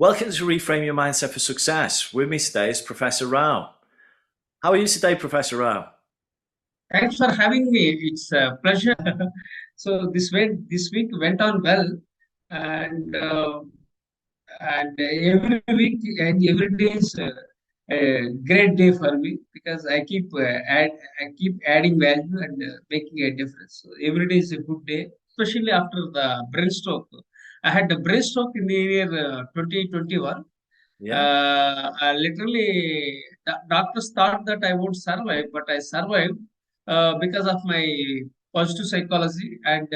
Welcome to Reframe Your Mindset for Success. With me today is Professor Rao. How are you today, Professor Rao? Thanks for having me. It's a pleasure. So this week went on well, and every week and every day is a great day for me because I keep adding value and making a difference. So every day is a good day, especially after the brain stroke. I had the brain stroke in the year 2021. Yeah. Literally, doctors thought that I won't survive, but I survived because of my positive psychology and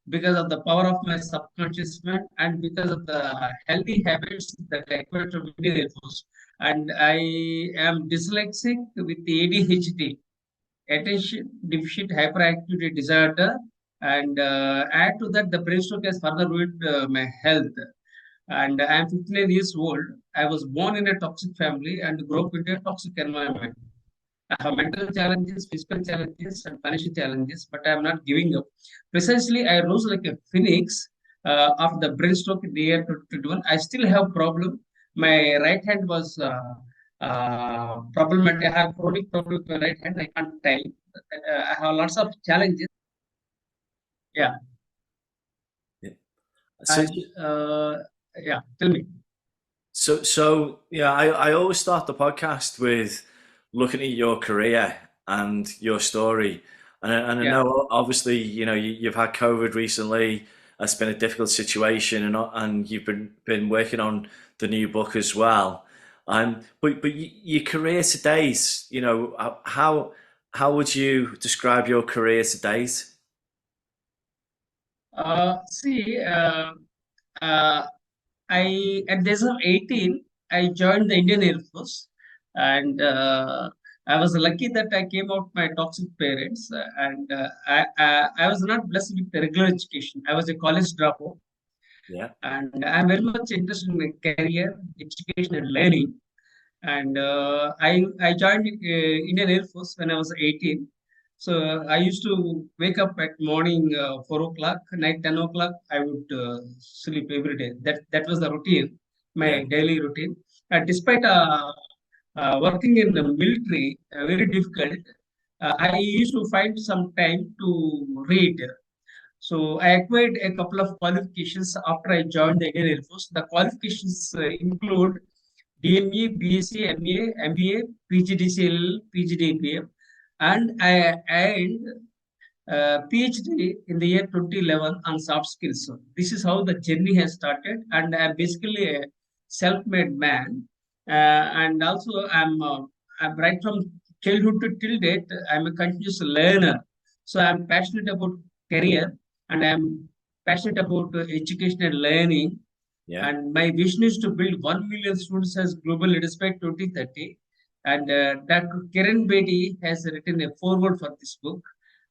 because of the power of my subconscious mind and because of the healthy habits that I acquired from Indian Air Force. And I am dyslexic with ADHD, attention deficit hyperactivity disorder, and add to that the brain stroke has further ruined my health. And I am 59 years old. I was born in a toxic family and grew up in a toxic environment. I have mental challenges, physical challenges, and financial challenges, but I am not giving up. Precisely, I rose like a phoenix after the brain stroke in the year 2021. I still have problem. My right hand was problematic. I have chronic problem with my right hand. I can't type. I have lots of challenges. Yeah, Yeah. So, and yeah, tell me. yeah, I always start the podcast with looking at your career and your story. And I Yeah. know, obviously, you've had COVID recently. It's been a difficult situation, and you've been working on the new book as well. But your career to date, how would you describe your career to date? See, uh, I at the age of 18, I joined the Indian Air Force, and I was lucky that I came out my toxic parents, and I was not blessed with the regular education. I was a college dropout, Yeah. and I'm very much interested in my career, education, and learning. And I joined Indian Air Force when I was 18. So I used to wake up at morning 4 o'clock, night 10 o'clock. I would sleep every day. That was the routine, my Yeah. daily routine. And despite working in the military, very difficult, I used to find some time to read. So I acquired a couple of qualifications after I joined the Indian Air Force. The qualifications include DME, BSc, MA, MBA, PGDCLL, PGDBM, and PhD in the year 2011 on soft skills. So this is how the journey has started, and I'm basically a self-made man. And also, I'm right from childhood to till date. I'm a continuous learner, so I'm passionate about career, and I'm passionate about education and learning. Yeah. And my vision is to build 1 million students as global leaders by 2030. And Dr. Kiran Bedi has written a foreword for this book.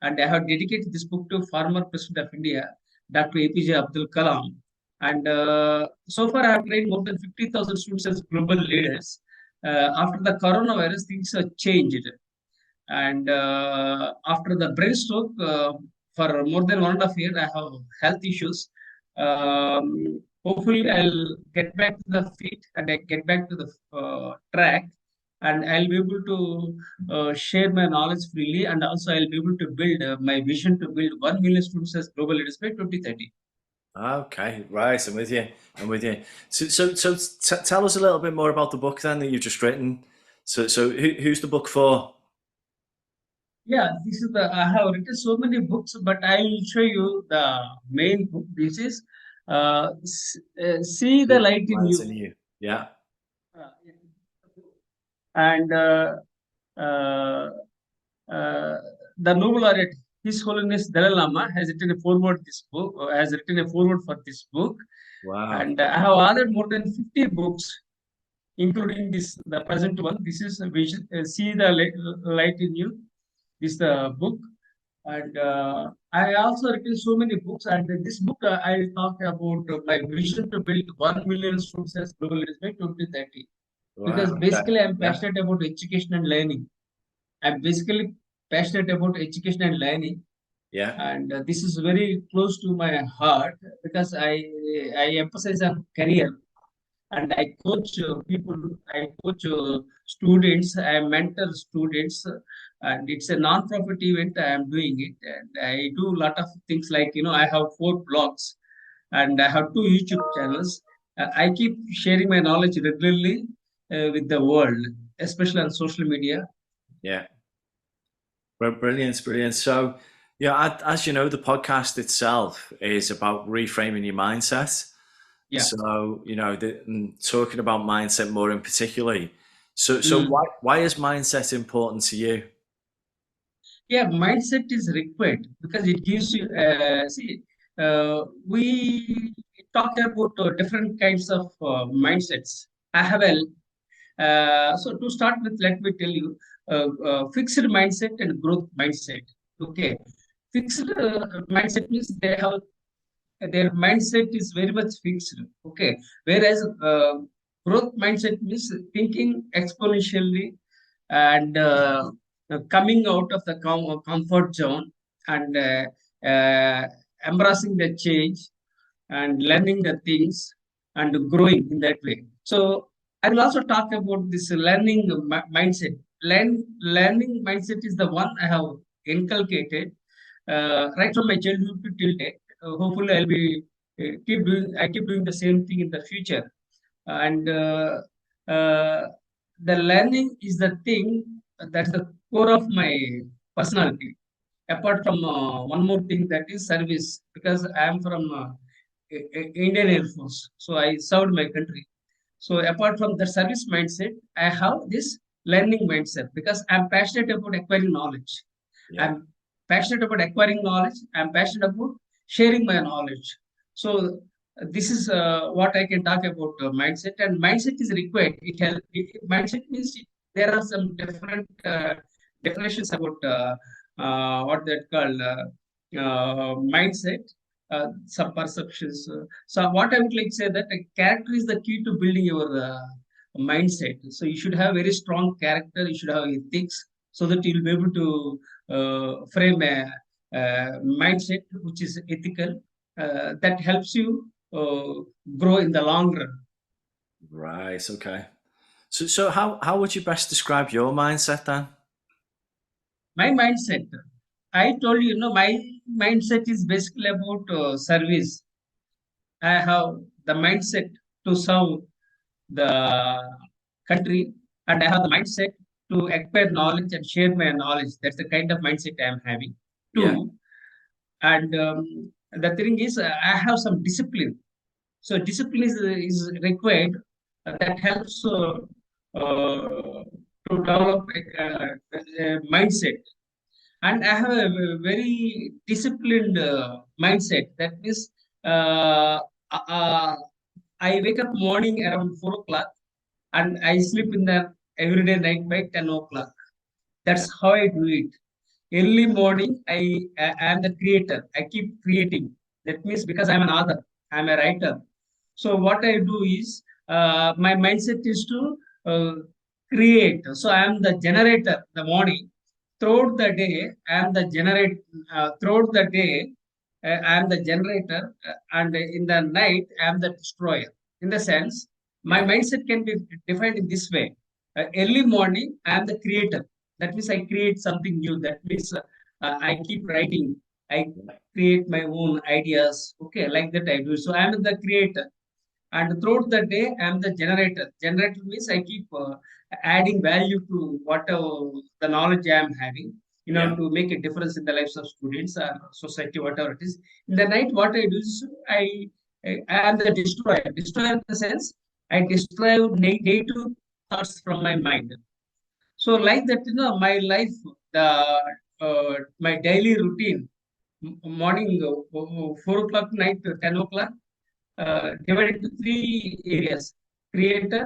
And I have dedicated this book to former President of India, Dr. APJ Abdul Kalam. And so far, I have trained more than 50,000 students as global leaders. After the coronavirus, things have changed. And after the brain stroke, for more than 1.5 years, I have health issues. Hopefully, I'll get back to the feet and I get back to the track, and I'll be able to share my knowledge freely, and also I'll be able to build my vision to build 1 million students as global leaders by 2030. Okay, right. I'm with you. I'm with you. Tell us a little bit more about the book then that you've just written. Who's the book for? Yeah, this is the I have written so many books, but I'll show you the main book. This is See the Light in Lights in You. you. Yeah. Uh, and uh, uh, the Nobel laureate, His Holiness Dalai Lama, has written a foreword for this book, Wow. and I have authored more than 50 books, including the present one. This is See the Light in You. This is the book, and I also written so many books. And in this book, I talk about my vision to build 1 million students as global leaders by 2030. Because Wow. Okay. basically, I'm Yeah. passionate about education and learning. I'm basically passionate about education and learning, Yeah. and this is very close to my heart because I emphasize on career. and I coach people. I coach students. I mentor students, and it's a non-profit event. I am doing it, and I do a lot of things like I have 4 blogs, and I have 2 YouTube channels. I keep sharing my knowledge regularly with the world, especially on social media. Yeah. Brilliant, brilliant. So, yeah, as you know, the podcast itself is about reframing your mindset. Yeah. So, talking about mindset more in particularly. So Mm. why is mindset important to you? Yeah, mindset is required because it gives you, see, we talk about different kinds of mindsets. I have so to start with, let me tell you, fixed mindset and growth mindset. Okay, fixed mindset means they have their mindset is very much fixed. Okay, whereas growth mindset means thinking exponentially and coming out of the comfort zone and embracing the change and learning the things and growing in that way. So I will also talk about this learning mindset. Learning mindset is the one I have inculcated right from my childhood to till date. Hopefully, I'll be keep doing. I keep doing the same thing in the future. And uh, the learning is the thing that's the core of my personality. Apart from one more thing, that is service, because I am from Indian Air Force, so I served my country. So apart from the service mindset, I have this learning mindset because I'm passionate about acquiring knowledge. Yeah. I'm passionate about acquiring knowledge. I'm passionate about sharing my knowledge. So this is what I can talk about mindset. And mindset is required. Mindset means there are some different definitions about what that called mindset. Some perceptions. So what I would like to say that a character is the key to building your mindset. So you should have very strong character. You should have ethics so that you'll be able to frame a mindset which is ethical that helps you grow in the long run. Right. Okay. So how would you best describe your mindset then? My mindset, I told you, my mindset is basically about service. I have the mindset to serve the country, and I have the mindset to acquire knowledge and share my knowledge. That's the kind of mindset I am having. Yeah. Two, and the thing is, I have some discipline. So discipline is required that helps to develop a mindset. And I have a very disciplined mindset. That is, uh, uh, I wake up morning around 4 o'clock and I sleep in the everyday night by 10 o'clock. Yeah. That's how I do it. Early morning, I am the creator. I keep creating. That means because I'm an author, I'm a writer. So what I do is my mindset is to create. So I am the generator. The morning, throughout the day, I am the generate. Throughout the day, I am the generator, and in the night, I am the destroyer. In the sense, my Yeah. mindset can be defined in this way. Early morning, I am the creator. That means I create something new. That means I keep writing. I create my own ideas. Okay, like that I do. So I am the creator. And throughout the day, I am the generator. Generator means I keep adding value to whatever the knowledge I am having in Yeah. order to make a difference in the lives of students or society, whatever it is. In the night, what I do is I am the destroyer. Destroyer in the sense I destroy negative thoughts from my mind. So like that, my life, the my daily routine, morning 4 o'clock, night 10 o'clock, divided into 3 areas: creator,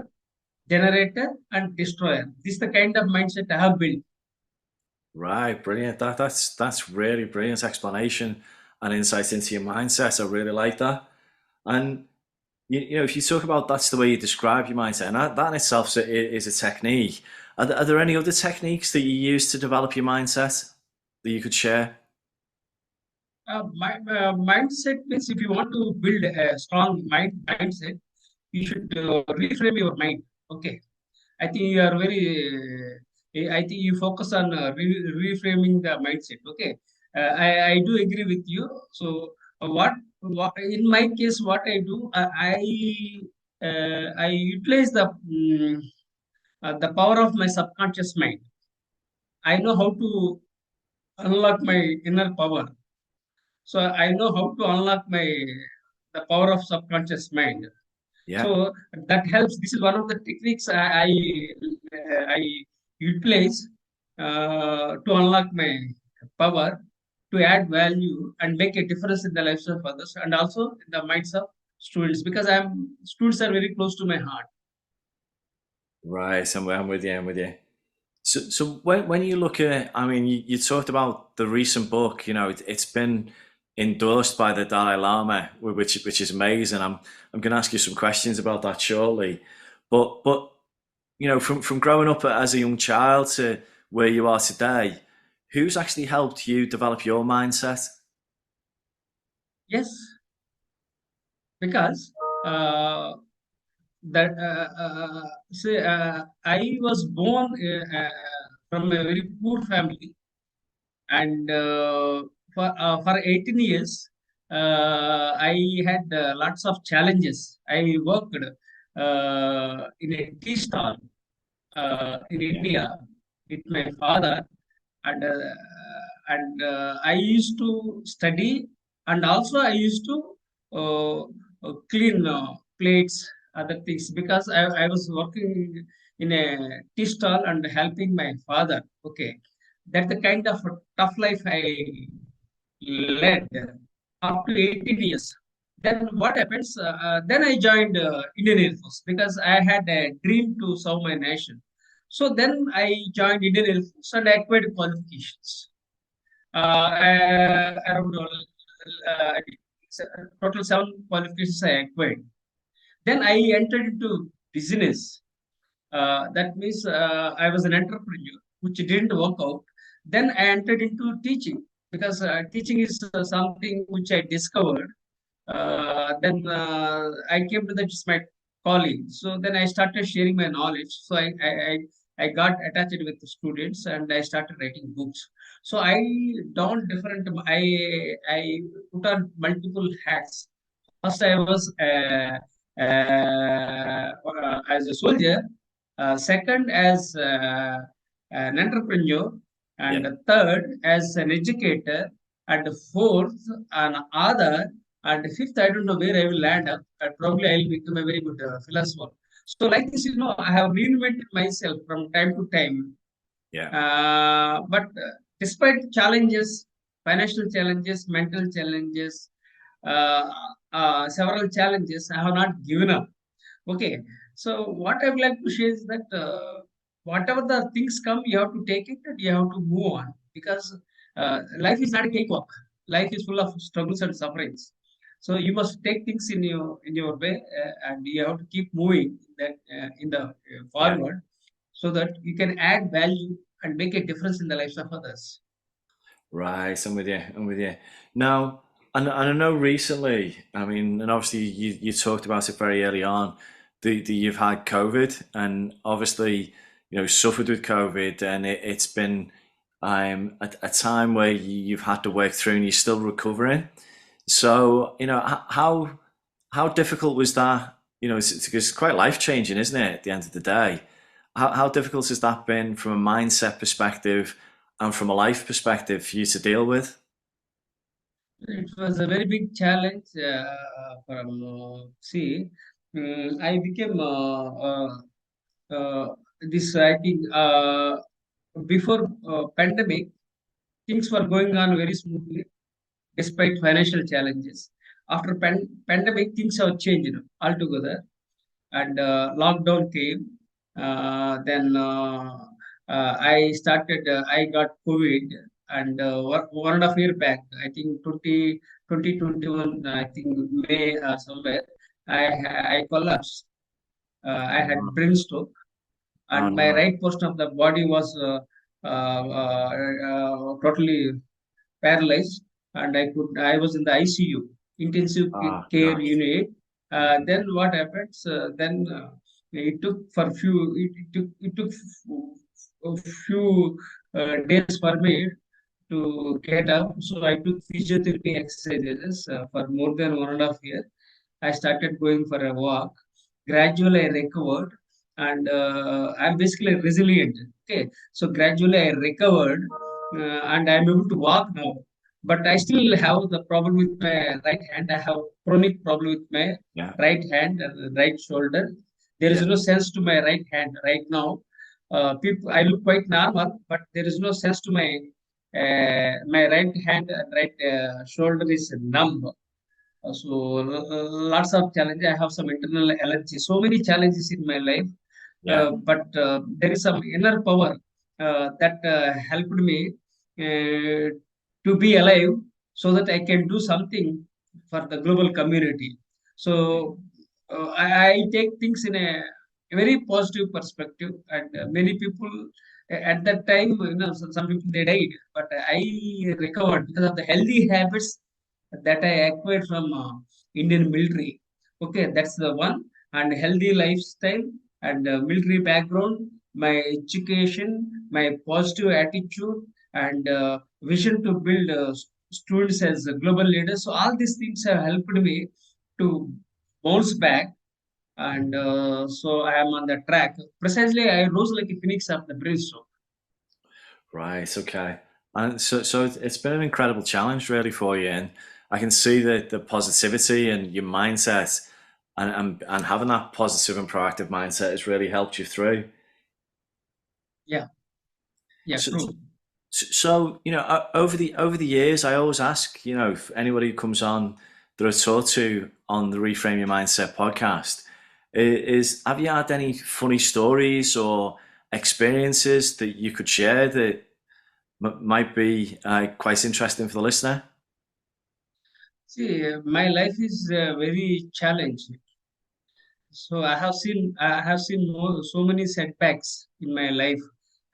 generator, and destroyer. This is the kind of mindset I have built. Right. Brilliant. That's really brilliant explanation and insight into your mindset. I really like that. And if you talk about that's the way you describe your mindset, and that in itself is a technique. Are there any other techniques that you use to develop your mindset that you could share? My mindset means if you want to build a strong mindset, you should reframe your mind. Okay. I think you are very. I think you focus on reframing the mindset. Okay, I do agree with you. So what in my case, what I do, I utilize the power of my subconscious mind. I know how to unlock my inner power. So I know how to unlock my the power of subconscious mind. Yeah. So that helps. This is one of the techniques I utilize to unlock my power, to add value and make a difference in the lives of others and also in the minds of students, because students are very close to my heart. Right. I'm with you. I'm with you. So when you look at, I mean, you talked about the recent book. You know, it's been endorsed by the Dalai Lama, which is amazing. I'm going to ask you some questions about that shortly. But you know, from growing up as a young child to where you are today, who's actually helped you develop your mindset? Yes, because that say I was born from a very poor family, and for 18 years I had lots of challenges. I worked in a tea stall in India with my father, and I used to study, and also I used to clean plates, other things, because I was working in a tea stall and helping my father. Okay, that's the kind of tough life I led up to 18 years. Then what happens? Then I joined Indian Air Force because I had a dream to serve my nation. So then I joined Indian Air Force and I acquired qualifications. Around total 7 qualifications I acquired. Then I entered into business. That means I was an entrepreneur, which didn't work out. Then I entered into teaching because teaching is something which I discovered. Then I came to that it's my calling. So then I started sharing my knowledge. So I got attached with the students and I started writing books. So I don't different. I put on multiple hats. First, I was as a soldier. Second, as an entrepreneur. And Yeah. third, as an educator. And fourth, an author. And fifth, I don't know where I will land up. Probably I will become a very good philosopher. So, like this, I have reinvented myself from time to time. Yeah. But despite challenges, financial challenges, mental challenges, uh, several challenges, I have not given up. Okay. So what I would like to share is that whatever the things come, you have to take it and you have to move on, because life is not a cakewalk. Life is full of struggles and sufferings. So you must take things in your way, and you have to keep moving that in the Yeah. forward, so that you can add value and make a difference in the lives of others. Right, I'm with you. I'm with you. Now, and I know recently, I mean, and obviously you talked about it very early on, the you've had COVID, and obviously, you know, suffered with COVID, and it's been a time where you've had to work through, and you're still recovering. So, you know, how difficult was that? You know, it's quite life changing, isn't it? At the end of the day, how difficult has that been from a mindset perspective and from a life perspective for you to deal with? It was a very big challenge from see. I became this. I think before pandemic, things were going on very smoothly despite financial challenges. After pandemic, things have changed altogether, and lockdown came. Then I got COVID, and 1.5 year back, I think 2021, I think May somewhere, I collapsed. I Oh, had no. brain stroke, Oh, and my no. right portion of the body was totally paralyzed, and I was in the ICU, intensive Oh, care gosh. unit, Then what happens? Then it took for few. It took a few days for me to get up. So I took physiotherapy exercises for more than 1.5 years. I started going for a walk. Gradually, I recovered, and I'm basically resilient. Okay, so gradually I recovered, and I'm able to walk now. But I still have the problem with my right hand. I have chronic problem with my Yeah. right hand and right shoulder. There is Yeah. no sense to my right hand right now. People, I look quite normal, but there is no sense to my right hand and right shoulder is numb. Lots of challenges. I have some internal allergy. So many challenges in my life, Yeah. but there is some inner power that helped me to be alive, so that I can do something for the global community. So I take things in a very positive perspective, and many people at that time, some people they died, but I recovered because of the healthy habits that I acquired from Indian military. Okay, that's the one. And healthy lifestyle and military background, my education, my positive attitude, and vision to build students as global leaders. So all these things have helped me to bounce back, and so I am on the track. Precisely, I rose like a phoenix of the brimstone. Right. Okay. And so it's been an incredible challenge really for you, and I can see the positivity and your mindset, and having that positive and proactive mindset has really helped you through. Yeah, yeah, So, true. so over the years, I always ask, if anybody who comes on that I talk to on the Reframe Your Mindset podcast, is have you had any funny stories or experiences that you could share that might be quite interesting for the listener? See, my life is very challenging. So I have seen so many setbacks in my life.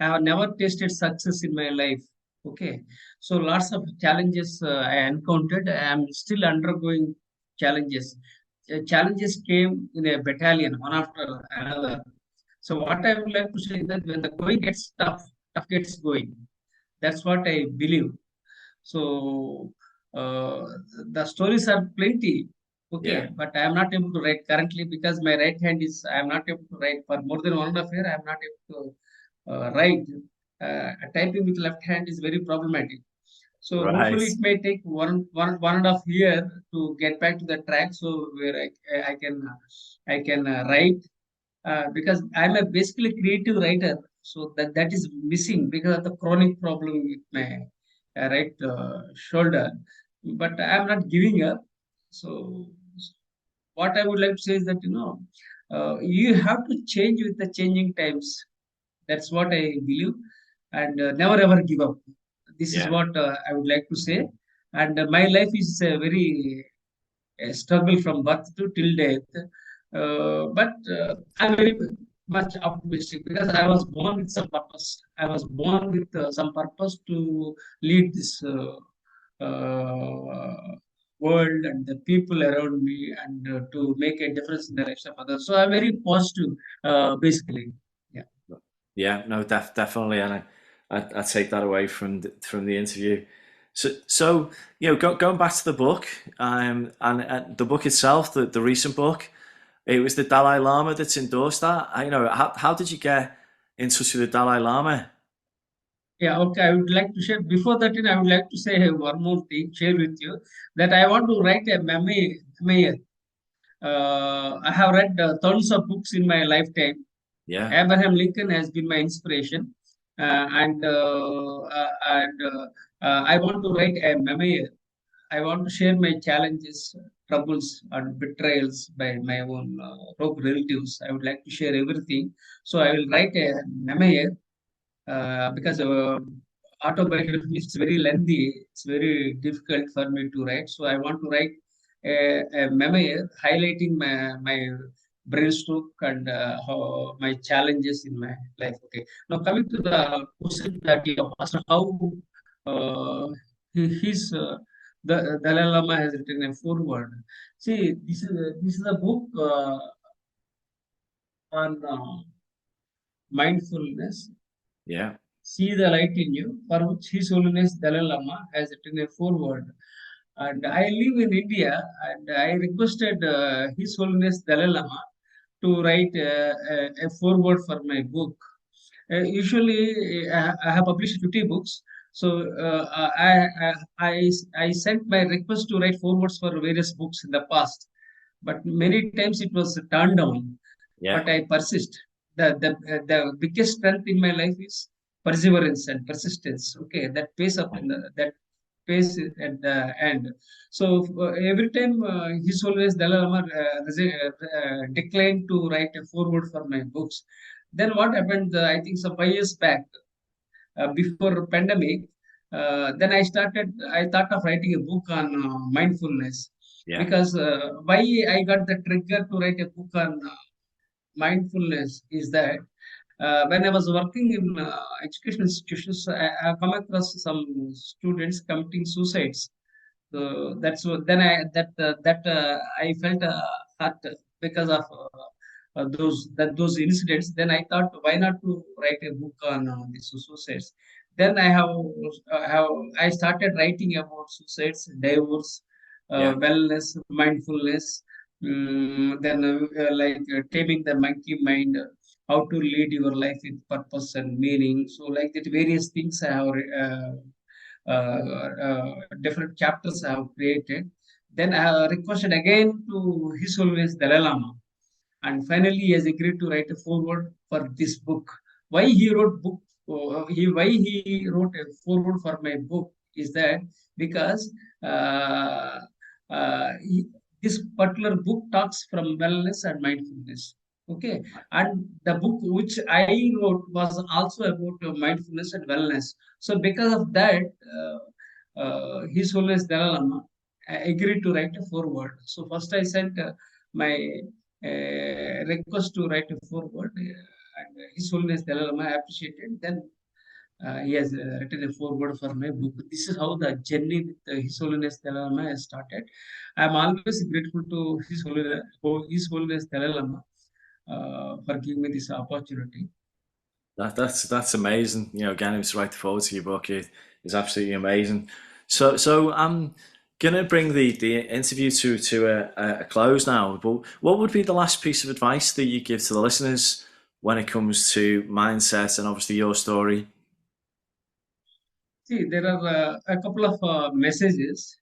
I have never tasted success in my life. Okay, so lots of challenges I encountered. I am still undergoing challenges. Challenges came in a battalion, one after another. So what I would like to say is that when the going gets tough, tough gets going. That's what I believe. So uh, the stories are plenty. Yeah. Okay, but I am not able to write currently because my right hand is. I am not able to write for more than 1.5 year. I am not able to write. Typing with left hand is very problematic. So Right. hopefully it may take one and a half year to get back to the track. So where I can write, because I'm a basically creative writer, so that is missing because of the chronic problem with my right shoulder. But I'm not giving up. So what I would like to say is that you have to change with the changing times. That's what I believe, and never ever give up. This is Yeah. what I would like to say. And my life is very a struggle from birth to till death. But I'm very much optimistic because I was born with some purpose. I was born with some purpose to lead this world and the people around me, and to make a difference in the lives of others. So I'm very positive, basically. Yeah. Yeah, no, definitely, and I take that away from the interview. So going back to the book, and the book itself, the recent book, it was the Dalai Lama that's endorsed that. How did you get in touch with the Dalai Lama? Yeah, okay. I would like to share. Before that, I would like to say one more thing, share with you that I want to write a memoir. I have read tons of books in my lifetime. Yeah. Abraham Lincoln has been my inspiration, and I want to write a memoir. I want to share my challenges, troubles, and betrayals by my own rogue relatives. I would like to share everything. So I will write a memoir, because autobiography is very lengthy. It's very difficult for me to write. So I want to write a memoir highlighting my brainstroke and how my challenges in my life. Okay. Now coming to the question that you asked, how his The Dalai Lama has written a foreword. See, this is a book on mindfulness. Yeah. See the light in you, for which His Holiness Dalai Lama has written a foreword. And I live in India, and I requested His Holiness Dalai Lama to write a foreword for my book. Usually, I have published 50 books. So I sent my request to write forewords for various books in the past, but many times it was turned down. Yeah. But I persist. The biggest strength in my life is perseverance and persistence. Okay, that pays up in that pays at the end. So every time His Holiness Dalai Lama declined to write a foreword for my books. Then what happened? I think some 5 years back, before pandemic, then I thought of writing a book on mindfulness, Yeah. because why I got the trigger to write a book on mindfulness is that when I was working in education institutions, I come across some students committing suicides. So that's what then I felt hurt because of those incidents. Then I thought, why not to write a book on the suicides? Then I started writing about suicides, divorce, Yeah. wellness, mindfulness. Then like taming the monkey mind, how to lead your life with purpose and meaning. So like that, various things I have. Different chapters I have created. Then I requested again to His Holiness Dalai Lama, and finally he has agreed to write a foreword for this book. Why he wrote book? Why he wrote a foreword for my book is that because uh, he, this particular book talks from wellness and mindfulness. Okay, and the book which I wrote was also about mindfulness and wellness. So because of that, His Holiness Dalai Lama agreed to write a foreword. So first I sent my request to write a foreword, and His Holiness Dalai Lama appreciated. Then he has written a foreword for my book. This is how the journey with His Holiness Dalai Lama has started. I am always grateful to His Holiness Dalai Lama for giving me this opportunity. That's amazing. You know, getting him to write the forward to your book is absolutely amazing. So I'm gonna bring the interview to a close now. But what would be the last piece of advice that you give to the listeners when it comes to mindset and obviously your story? See, there are a couple of messages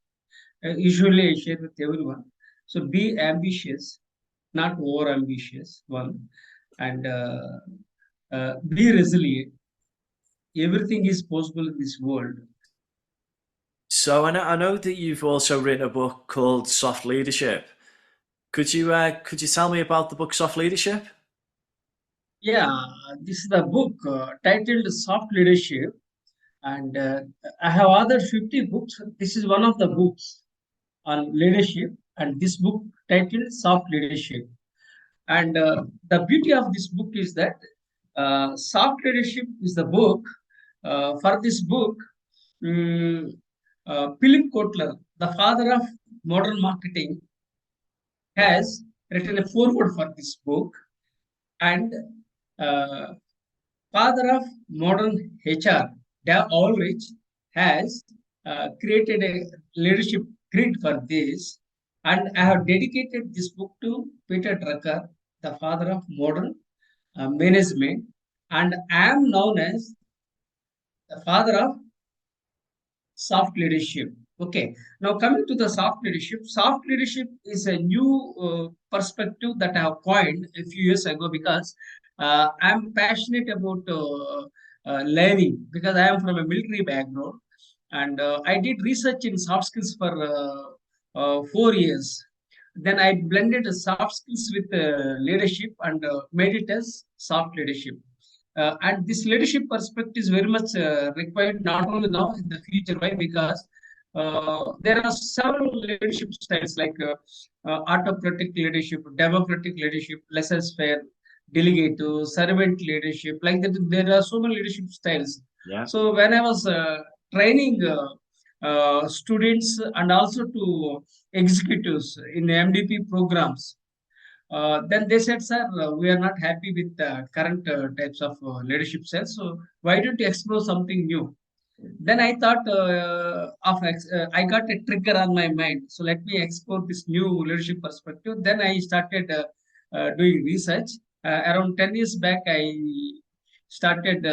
usually I share with everyone. So be ambitious, not over ambitious. One, and be resilient. Everything is possible in this world. So I know that you've also written a book called Soft Leadership. Could you tell me about the book Soft Leadership? Yeah, this is the book titled Soft Leadership, and I have other 50 books. This is one of the books on leadership, and this book titled Soft Leadership. And the beauty of this book is that Soft Leadership is the book. For this book, mm, Philip Kotler, the father of modern marketing, Yeah. has written a foreword for this book, and uh, father of modern HR, Dave Ulrich, has created a leadership grid for this, and I have dedicated this book to Peter Drucker, the father of modern management, and I am known as the father of soft leadership. Okay, now coming to the soft leadership is a new perspective that I have coined a few years ago, because I'm passionate about learning, because I am from a military background, and I did research in soft skills for 4 years. Then I blended the soft skills with leadership and made it as soft leadership. And this leadership perspective is very much required not only now in the future. Why? Because there are several leadership styles like autocratic leadership, democratic leadership, laissez-faire, delegative, servant leadership. Like that, there are so many leadership styles. Yeah. So when I was training students and also to executives in MDP programs. Then they said, sir, we are not happy with the current types of leadership styles. So why don't you explore something new? Then I thought I got a trigger on my mind. So let me explore this new leadership perspective. Then I started doing research. Around 10 years back, I started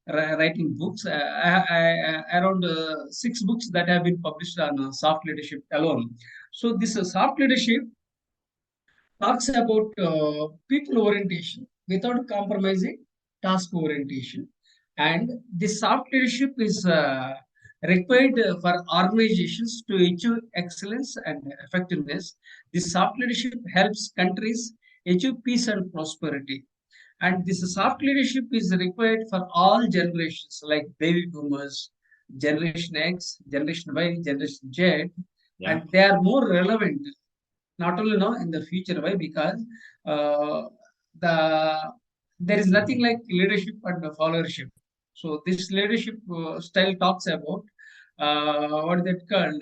writing books. Around six books that have been published on soft leadership alone. So this soft leadership talks about people orientation without compromising task orientation. And this soft leadership is required for organizations to achieve excellence and effectiveness. This soft leadership helps countries achieve peace and prosperity. And this soft leadership is required for all generations like baby boomers, Generation X, Generation Y, Generation Z, Yeah. and they are more relevant not only now in the future. Why? Because uh, the there is nothing like leadership and followership. So this leadership style talks about what is that called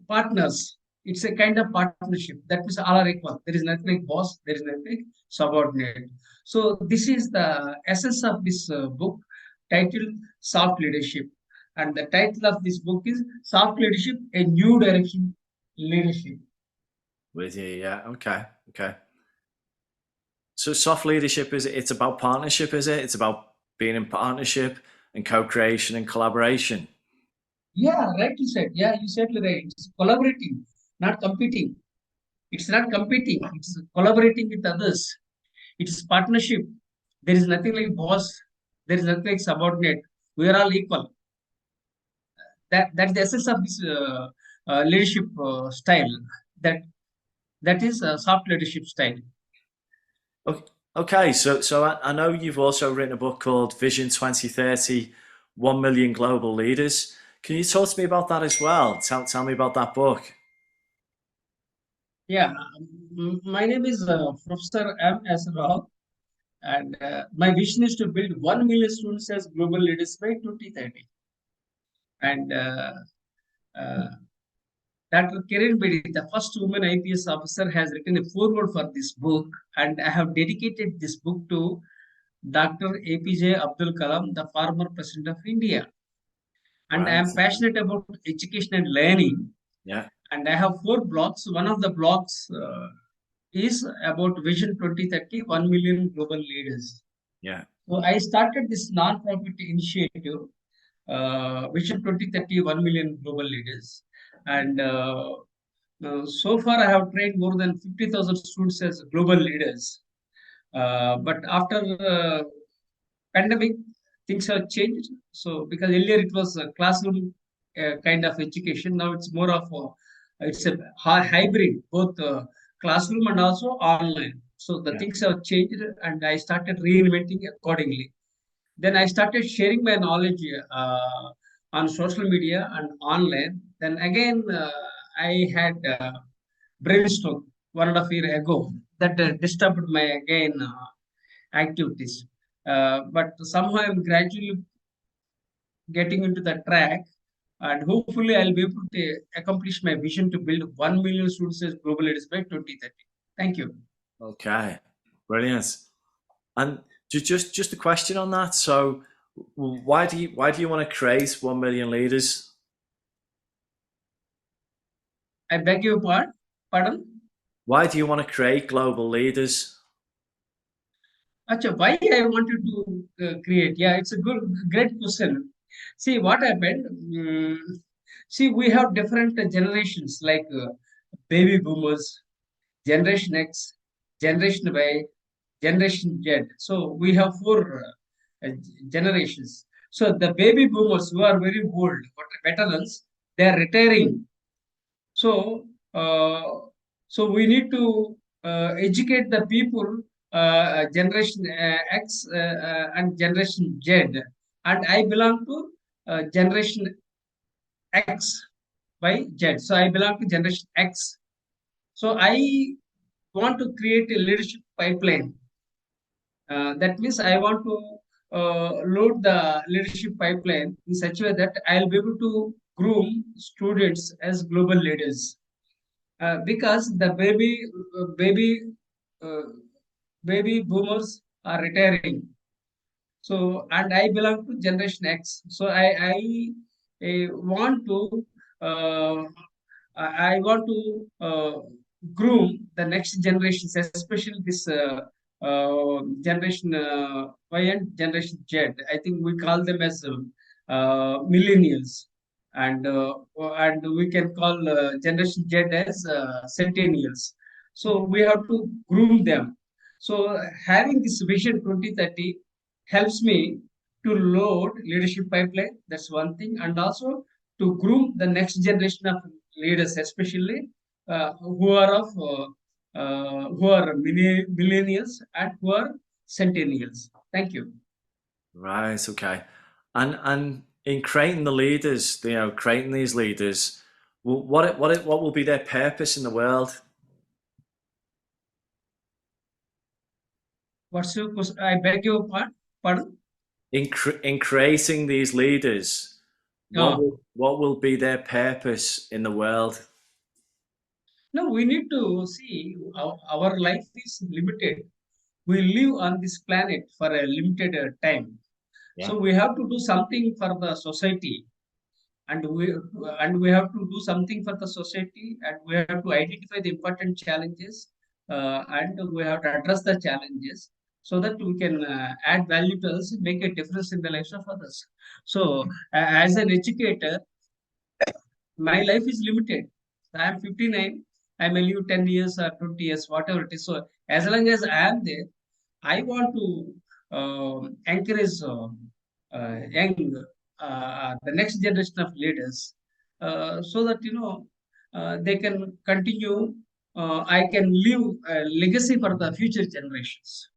partners. It's a kind of partnership. That means all are equal. There is nothing like boss. There is nothing like subordinate. So this is the essence of this book titled Soft Leadership. And the title of this book is Soft Leadership, a New Direction Leadership. With you, yeah. Okay, okay. So soft leadership is it's about partnership, is it? It's about being in partnership and co-creation and collaboration. Yeah, right. You said. Yeah, you said right. It's collaborating, not competing. It's not competing. It's collaborating with others. It's partnership. There is nothing like boss. There is nothing like subordinate. We are all equal. That's the essence of this leadership style. That that is soft leadership style. Okay, okay. So I know you've also written a book called Vision 2030, 1 million global leaders. Can you talk to me about that as well? Tell me about that book. Yeah, my name is Professor M. S. Rao, and my vision is to build 1 million students as global leaders by 2030. And uh, Dr. Kiran Bedi, the first woman IPS officer, has written a foreword for this book, and I have dedicated this book to Dr. APJ Abdul Kalam, the former president of India. And I Right. am passionate about education and learning, Yeah. and I have four blogs. One of the blogs is about Vision 2030, 1 million global leaders. Yeah. So I started this non-profit initiative, Vision 2030, 1 million global leaders. And so far, I have trained more than 50,000 students as global leaders. But after pandemic, things have changed. So because earlier it was a classroom kind of education, now it's more of it's a hybrid, both classroom and also online. So the Yeah. things have changed, and I started reinventing accordingly. Then I started sharing my knowledge on social media and online. Then again, I had brainstorm 1.5 year ago that disturbed my again activities. But somehow I'm gradually getting into the track, and hopefully I'll be able to accomplish my vision to build 1 million students as global leaders by 2030. Thank you. Okay. Brilliant. And just a question on that. So why do you want to create 1 million leaders? I beg your pardon. Why do you want to create global leaders? Acha, why I wanted to create? Yeah, it's a great question. See what happened. See, we have different generations like baby boomers, Generation X, Generation Y, Generation Z. So we have four generations. So the baby boomers who are very old, but veterans, they are retiring. So, so we need to educate the people, Generation X and Generation Z, and I belong to Generation X by Z. So I belong to Generation X. So I want to create a leadership pipeline. That means I want to load the leadership pipeline in such a way that I'll be able to groom students as global leaders. Because the baby uh, baby boomers are retiring, so, and I belong to Generation X. So I want to uh, I want to groom the next generations, especially this generation Y and generation Z. I think we call them as millennials, and we can call generation Z as centennials. So we have to groom them. So having this vision 2030 helps me to load leadership pipeline. That's one thing, and also to groom the next generation of leaders, especially who are millennials and who are centennials. Thank you. Right, okay. And in creating the leaders, creating these leaders, what will be their purpose in the world? What's your question? I beg your pardon. In creating these leaders, Uh, what will be their purpose in the world? no, we need to see our life is limited. We live on this planet for a limited time. Yeah. So we have to do something for the society, and we have to do something for the society, and we have to identify the important challenges, and we have to address the challenges so that we can add value to others, make a difference in the lives of others. So, as an educator, my life is limited. I am 59. I may live 10 years or 20 years, whatever it is. So, as long as I am there, I want to encourage young, the next generation of leaders, so that they can continue. I can leave a legacy for the future generations.